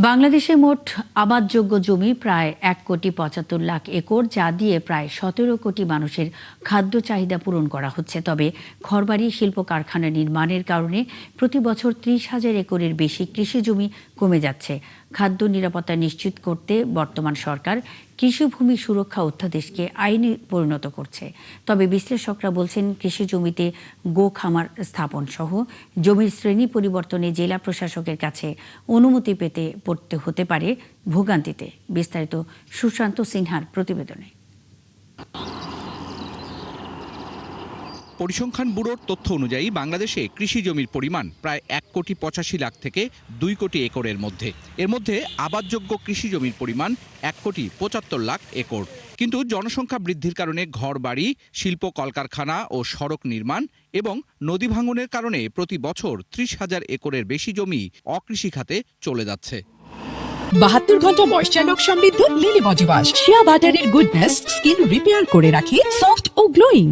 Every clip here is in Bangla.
বাংলাদেশে মোট আবাদযোগ্য জমি প্রায় ১,৭৫,০০,০০০ একর, যা দিয়ে প্রায় ১৭ কোটি মানুষের খাদ্য চাহিদা পূরণ করা হচ্ছে। তবে ঘরবাড়ি, শিল্প কারখানা নির্মাণের কারণে প্রতি বছর ৩০,০০০ একরের বেশি কৃষি জমি কমে যাচ্ছে। খাদ্য নিরাপত্তা নিশ্চিত করতে বর্তমান সরকার কৃষিভূমি সুরক্ষা অধ্যাদেশকে আইনে পরিণত করছে। তবে বিশ্লেষকরা বলছেন, কৃষি জমিতে গো খামার স্থাপন সহ জমির শ্রেণী পরিবর্তনে জেলা প্রশাসকের কাছে অনুমতি পেতে পড়তে হতে পারে ভোগান্তিতে। বিস্তারিত সুশান্ত সিনহার প্রতিবেদনে। পরিসংখ্যান ব্যুরোর তথ্য অনুযায়ী বাংলাদেশে কৃষি জমির পরিমাণ প্রায় ১,৮৫,০০,০০০ থেকে ২ কোটি একরের মধ্যে। এর মধ্যে আবাদযোগ্য কৃষি জমির পরিমাণ ১,৭৫,০০,০০০ একর। কিন্তু জনসংখ্যা বৃদ্ধির কারণে ঘরবাড়ি, শিল্প কলকারখানা ও সড়ক নির্মাণ এবং নদী ভাঙনের কারণে প্রতি বছর ৩০,০০০ একরের বেশি জমি অকৃষি খাতে চলে যাচ্ছে। ৭২ ঘন্টা ময়েশ্চার লক সমৃদ্ধ লিলি বডি ওয়াশ, শিয়া বাটারের গুডনেস স্কিন রিপেয়ার করে রাখে সফট ও গ্লোয়িং।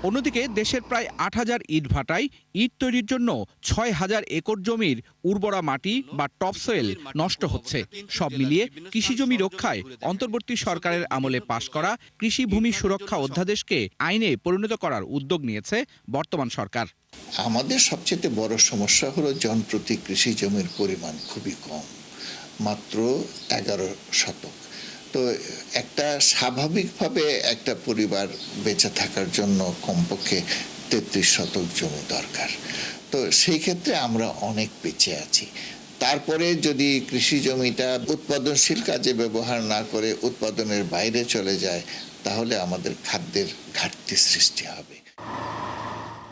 অন্যদিকে দেশের প্রায় ৮,০০০ ইটভাটায় ইট তৈরির জন্য ৬,০০০ একর জমির উর্বরা মাটি বা টপসয়েল নষ্ট হচ্ছে। সব মিলিয়ে কৃষি জমি রক্ষায় অন্তর্বর্তী সরকারের আমলে পাশ করা কৃষি ভূমি সুরক্ষা অধ্যাদেশকে আইনে পরিণত করার উদ্যোগ নিয়েছে বর্তমান সরকার। আমাদের সবচেয়ে বড় সমস্যা হলো জনপ্রতি কৃষি জমির পরিমাণ খুবই কম, মাত্র ১১ শতক। তো একটা স্বাভাবিকভাবে একটা পরিবার বেঁচে থাকার জন্য কমপক্ষে ৩৩ শতক জমি দরকার। তো সেই ক্ষেত্রে আমরা অনেক পিছিয়ে আছি। তারপরে যদি কৃষি জমিটা উৎপাদনশীল কাজে ব্যবহার না করে উৎপাদনের বাইরে চলে যায়, তাহলে আমাদের খাদ্যের ঘাটতি সৃষ্টি হবে।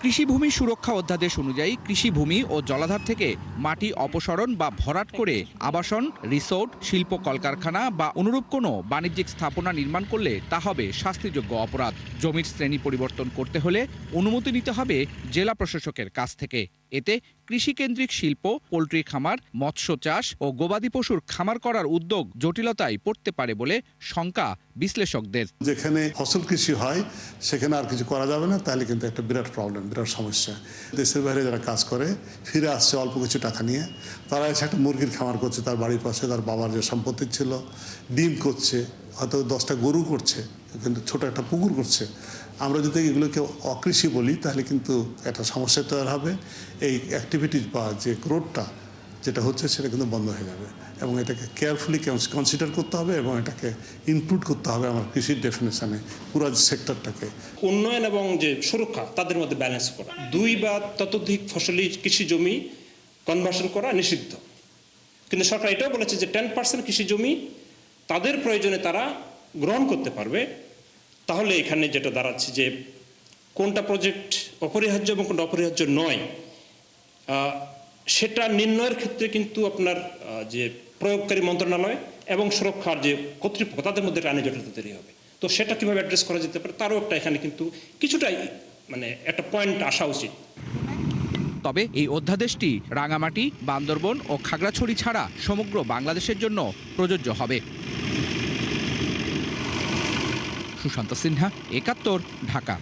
কৃষিভূমি সুরক্ষা অধ্যাদেশ অনুযায়ী কৃষিভূমি ও জলাধার থেকে মাটি অপসারণ বা ভরাট করে আবাসন, রিসোর্ট, শিল্প কলকারখানা বা অনুরূপ কোনো বাণিজ্যিক স্থাপনা নির্মাণ করলে তা হবে শাস্তিযোগ্য অপরাধ। জমির শ্রেণী পরিবর্তন করতে হলে অনুমতি নিতে হবে জেলা প্রশাসকের কাছ থেকে। এতে কৃষিকেন্দ্রিক শিল্প, পোল্ট্রি খামার, মৎস্য চাষ ও গবাদি পশুর খামার করার উদ্যোগ জটিলতায় পড়তে পারে বলে শঙ্কা বিশ্লেষকদের। যেখানে ফসল কৃষি হয় সেখানে আর কিছু করা যাবে না, তাহলে কিন্তু একটা বিরাট প্রবলেম, বিরাট সমস্যা। দেশের বাইরে যারা কাজ করে ফিরে আসছে অল্প কিছু টাকা নিয়ে, তারা এসে একটা মুরগির খামার করছে তার বাড়ির পাশে, তার বাবার যে সম্পত্তি ছিল, ডিম করছে, হয়তো 10টা গরু করছে, কিন্তু ছোট একটা পুকুর করছে। আমরা যদি এগুলোকে অকৃষি বলি তাহলে কিন্তু একটা সমস্যা তৈরি হবে। এই অ্যাক্টিভিটিস বা যে গ্রোথটা যেটা হচ্ছে সেটা কিন্তু বন্ধ হয়ে যাবে, এবং এটাকে কেয়ারফুলি কনসিডার করতে হবে এবং এটাকে ইনক্লুড করতে হবে আমার কৃষির ডেফিনেশনে পুরো সেক্টরটাকে। উন্নয়ন এবং যে সুরক্ষা তাদের মধ্যে ব্যালেন্স করা, 2 বা ততোধিক ফসলি কৃষি জমি কনভার্সন করা নিষিদ্ধ। কিন্তু সরকার এটাও বলেছে যে 10% কৃষি জমি তাদের প্রয়োজনে তারা গ্রহণ করতে পারবে। তাহলে এখানে যেটা দাঁড়াচ্ছে যে কোনটা প্রজেক্ট অপরিহার্য এবং কোনটা অপরিহার্য নয়, সেটা নির্ণয়ের ক্ষেত্রে কিন্তু আপনার যে প্রয়োগকারী মন্ত্রণালয় এবং সুরক্ষার যে কর্তৃপক্ষ তাদের মধ্যে আইনি জটিলতা তৈরি হবে। তো সেটা কিভাবে অ্যাড্রেস করা যেতে পারে তারও একটা এখানে কিন্তু কিছুটাই একটা পয়েন্ট আসা উচিত। তবে এই অধ্যাদেশটি রাঙামাটি, বান্দরবন ও খাগড়াছড়ি ছাড়া সমগ্র বাংলাদেশের জন্য প্রযোজ্য হবে। সুশান্ত সিনহা, ৭১, ঢাকা।